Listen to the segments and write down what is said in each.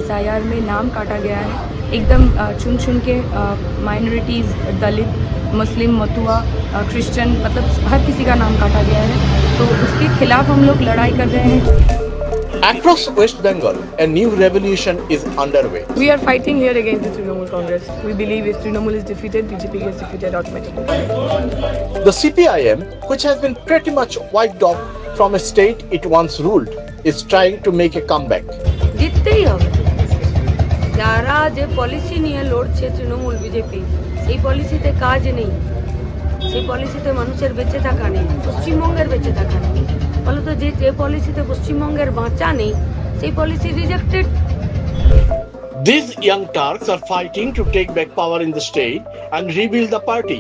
SIR में नाम काटा गया है एकदम चुन चुन के माइनॉरिटीज़, दलित, मुस्लिम, मथुआ, क्रिश्चियन, मतलब हर किसी का नाम काटा गया है, तो उसके खिलाफ हम लोग लड़ाई कर रहे हैं। Across West Bengal, a new revolution is underway. We are fighting here against the Trinamool Congress. We believe if Trinamool is defeated, BJP gets defeated automatically. The CPIM, which has been pretty much wiped off from a state it once ruled, is trying to make a comeback. জিততেই হবে। যারা যে policy নিয়ে লড়ছে Trinamool BJP, সেই পলিসিতে কাজ নেই, সেই পলিসিতে মানুষের বেঁচে থাকা নেই, পশ্চিমবঙ্গের বেঁচে থাকা নেই। ফলত যে পলিসিতে পশ্চিমবঙ্গের বাঁচা নেই, সেই policy rejected. These young Turks are fighting to take back power in the state and rebuild the party.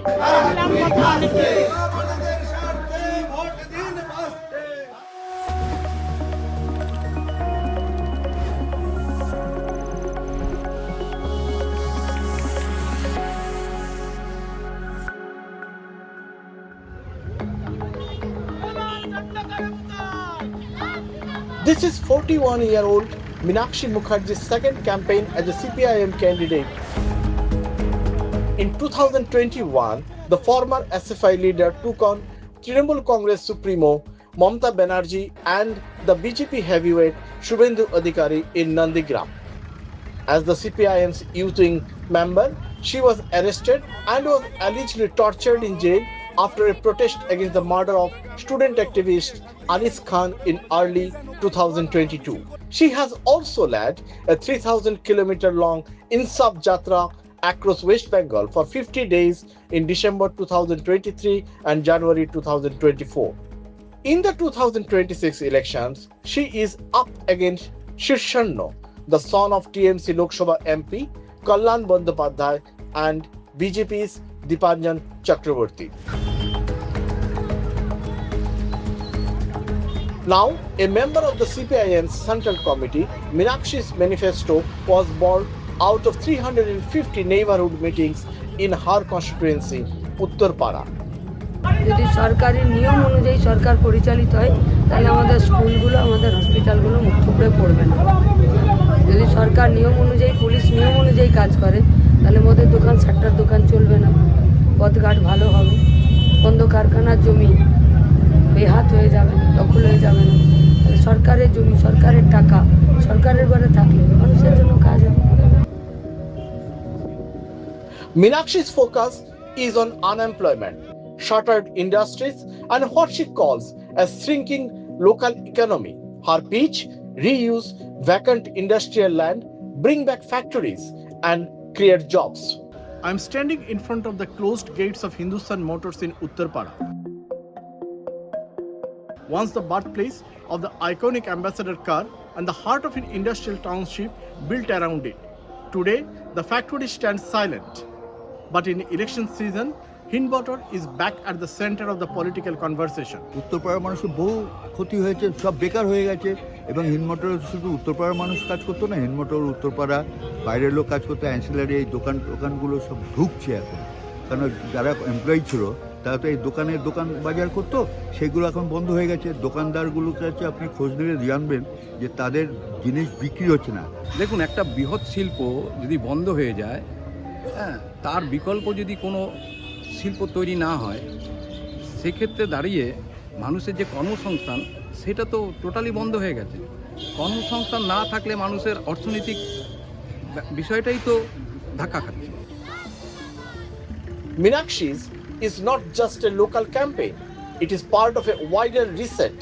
This is 41-year-old Meenakshi Mukherjee's second campaign as a CPIM candidate. In 2021, the former SFI leader took on Trinamool Congress Supremo Mamata Banerjee and the BJP heavyweight Shubhendu Adhikari in Nandigram. As the CPIM's youth wing member, she was arrested and was allegedly tortured in jail after a protest against the murder of student activist Anis Khan in early 2022. She has also led a 3,000-kilometer long Insaf Jatra across West Bengal for 50 days in December 2023 and January 2024. In the 2026 elections, she is up against Shirshanno, the son of TMC Lok Sabha MP Kalyan Bandyopadhyay and BJP's Deepanjan Chakraborty. Now, a member of the CPIM's Central Committee, Meenakshi's manifesto was born out of 350 neighborhood meetings in her constituency, Uttarpara. যদি সরকারি নিয়ম অনুযায়ী সরকার পরিচালিত হয়, তাহলে আমাদের স্কুলগুলো, আমাদের হসপিটালগুলো মুখ থুবড়ে পড়বে না। যদি সরকার নিয়ম অনুযায়ী, পুলিশ নিয়ম অনুযায়ী কাজ করে, তাহলে মদের দোকান, সাট্টার দোকান চলবে না, পথঘাট ভালো হবে, বন্ধ কারখানার জমি বেহাত হয়ে যাবে না, দখল হয়ে যাবে না। তাহলে সরকারের জমি, সরকারের টাকা, সরকারের ঘরে থাকলে মানুষের জন্য কাজ হবে। Meenakshi's focus is on unemployment, shuttered industries, and what she calls a shrinking local economy. Her pitch: reuse vacant industrial land, bring back factories, and create jobs. I'm standing in front of the closed gates of Hindustan Motors in Uttarpara. Once the birthplace of the iconic Ambassador car and the heart of an industrial township built around it. Today, the factory stands silent. But in election season, Hindmotor is back at the center of the political conversation. উত্তরপাড়ার মানুষের বহু ক্ষতি হয়েছে, সব বেকার হয়ে গেছে এবং হিন্দমোটর শুধু উত্তরপাড়ার মানুষ কাজ করতো না, হিন্দমোটর উত্তরপাড়া বাইরের লোক কাজ করতো, অ্যান্সিলারি এই দোকানগুলো সব ঢুকছে এখন, কারণ যারা এমপ্লয়ি ছিল তারা তো এই দোকান বাজার করতো, সেগুলো এখন বন্ধ হয়ে গেছে। দোকানদারগুলোর কাছে আপনি খোঁজ নিয়ে জানবেন যে তাদের জিনিস বিক্রি হচ্ছে না। দেখুন, একটা বৃহৎ শিল্প যদি বন্ধ হয়ে যায়, হ্যাঁ, তার বিকল্প যদি কোনো শিল্প তৈরি না হয়, সেক্ষেত্রে দাঁড়িয়ে মানুষের যে কর্মসংস্থান সেটা তো টোটালি বন্ধ হয়ে গেছে। কর্মসংস্থান না থাকলে মানুষের অর্থনৈতিক বিষয়টাই তো ধাক্কা খাচ্ছে। Meenakshi's is not just a local campaign, it is part of a wider reset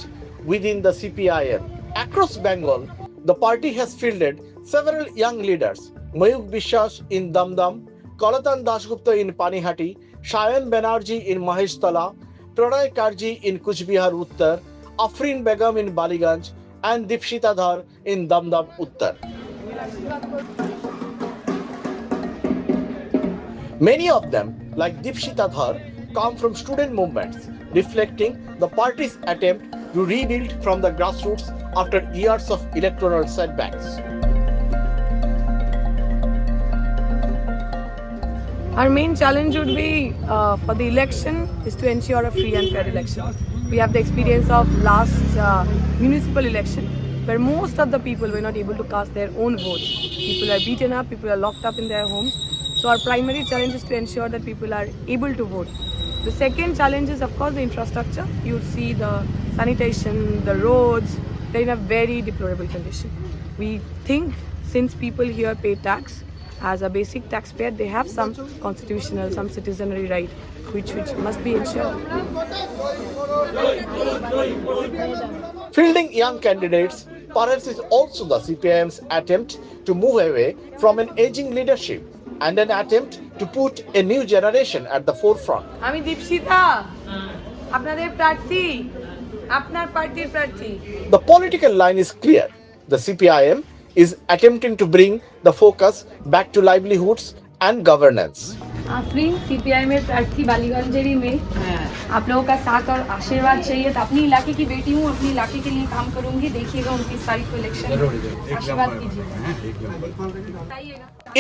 within the CPIM. Across Bengal, the party has fielded several young leaders: Mayuk Bishwas in Damdam, Kalatan Dasgupta in Panihati, Shayan Banerjee in Maheshtala, Pranay Karji in Kuch Bihar Uttar, Afrin Begum in Baliganj, and Dipshita Dhar in Damdam Uttar. Many of them, like Dipshita Dhar, come from student movements, reflecting the party's attempt to rebuild from the grassroots after years of electoral setbacks. Our main challenge would be for the election is to ensure a free and fair election. We have the experience of last municipal election where most of the people were not able to cast their own votes. People are beaten up, people are locked up in their homes. So our primary challenge is to ensure that people are able to vote. The second challenge is, of course, the infrastructure. You see the sanitation, the roads, they're in a very deplorable condition. We think since people here pay tax, as a basic taxpayer, they have some constitutional, some citizenry right, which must be ensured. Fielding young candidates perhaps is also the CPIM's attempt to move away from an aging leadership and an attempt to put a new generation at the forefront. আমি দীপশিতা আপনাদের প্রার্থী আপনার পার্টির প্রার্থী The political line is clear. The CPIM is attempting to bring the focus back to livelihoods and governance. Afreen CPIM में प्रार्थी बालीगंजेरी में आप लोगों का साथ और आशीर्वाद चाहिए तो अपनी इलाके की बेटी हूँ अपने इलाके के लिए काम करूंगी देखिएगा 29 तारीख को इलेक्शन आशीर्वाद कीजिएगा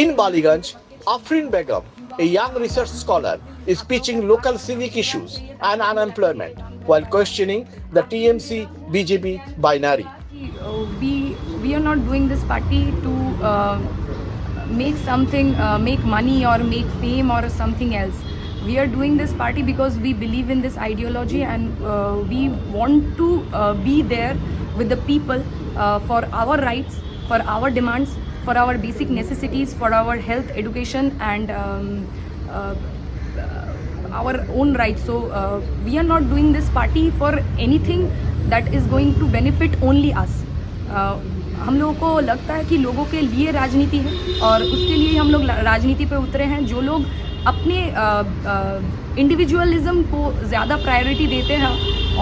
In Baliganj, Afrin Begum, a young research scholar, is pitching local civic issues and unemployment while questioning the TMC-BJP binary. We are not doing this party to make something, make money or make fame or something else. We are doing this party because we believe in this ideology and we want to be there with the people for our rights, for our demands, for our basic necessities, for our health, education and our own rights. So we are not doing this party for anything that is going to benefit only us. हम लोगों को लगता है कि लोगों के लिए राजनीति है और उसके लिए हम लोग राजनीति पे उतरे हैं। जो लोग अपने इंडिविजुअलिज्म को ज़्यादा प्रायोरिटी देते हैं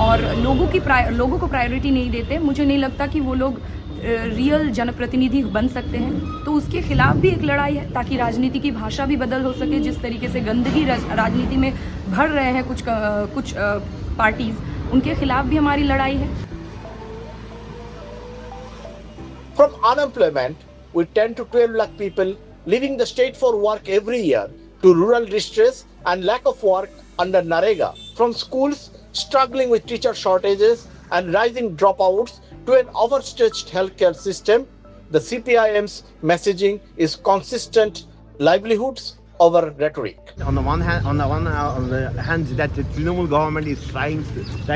और लोगों को प्रायोरिटी नहीं देते, मुझे नहीं लगता कि वो लोग रियल जनप्रतिनिधि बन सकते हैं। तो उसके खिलाफ भी एक लड़ाई है ताकि राजनीति की भाषा भी बदल हो सके। जिस तरीके से गंदगी राजनीति में भर रहे हैं कुछ पार्टीज, उनके खिलाफ भी हमारी लड़ाई है। From unemployment, with 10 to 12 lakh people leaving the state for work every year, to rural distress and lack of work under NAREGA, from schools struggling with teacher shortages and rising dropouts to an overstretched healthcare system, the CPIM's messaging is consistent: livelihoods over rhetoric. On the hand, that the Trinamool government is trying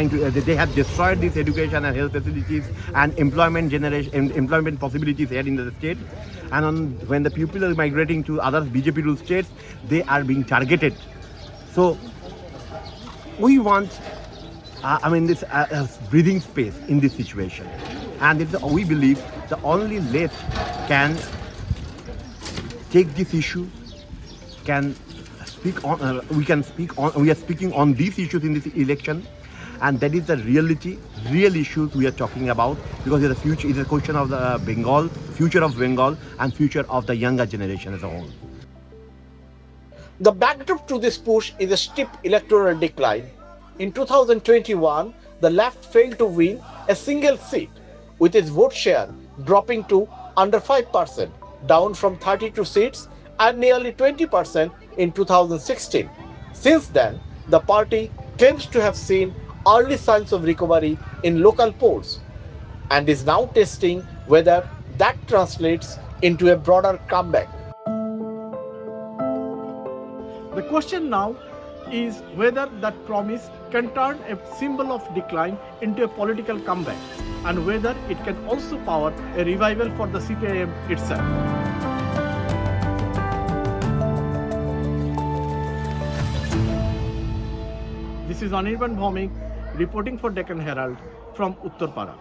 to they have destroyed these education and health facilities and employment possibilities here in the state. And when the people are migrating to other BJP ruled states, they are being targeted. So we want, this breathing space in this situation, and we believe the only left can take this issue. We are speaking on these issues in this election, and that is the real issues we are talking about, because it's a question of the future of Bengal and future of the younger generation as a whole. The backdrop to this push is a steep electoral decline. In 2021, the left failed to win a single seat, with its vote share dropping to under 5%, down from 32 seats and nearly 20% in 2016. Since then, the party claims to have seen early signs of recovery in local polls and is now testing whether that translates into a broader comeback. The question now is whether that promise can turn a symbol of decline into a political comeback, and whether it can also power a revival for the CPIM itself. This is Anirban Bhaumik reporting for Deccan Herald from Uttarpara.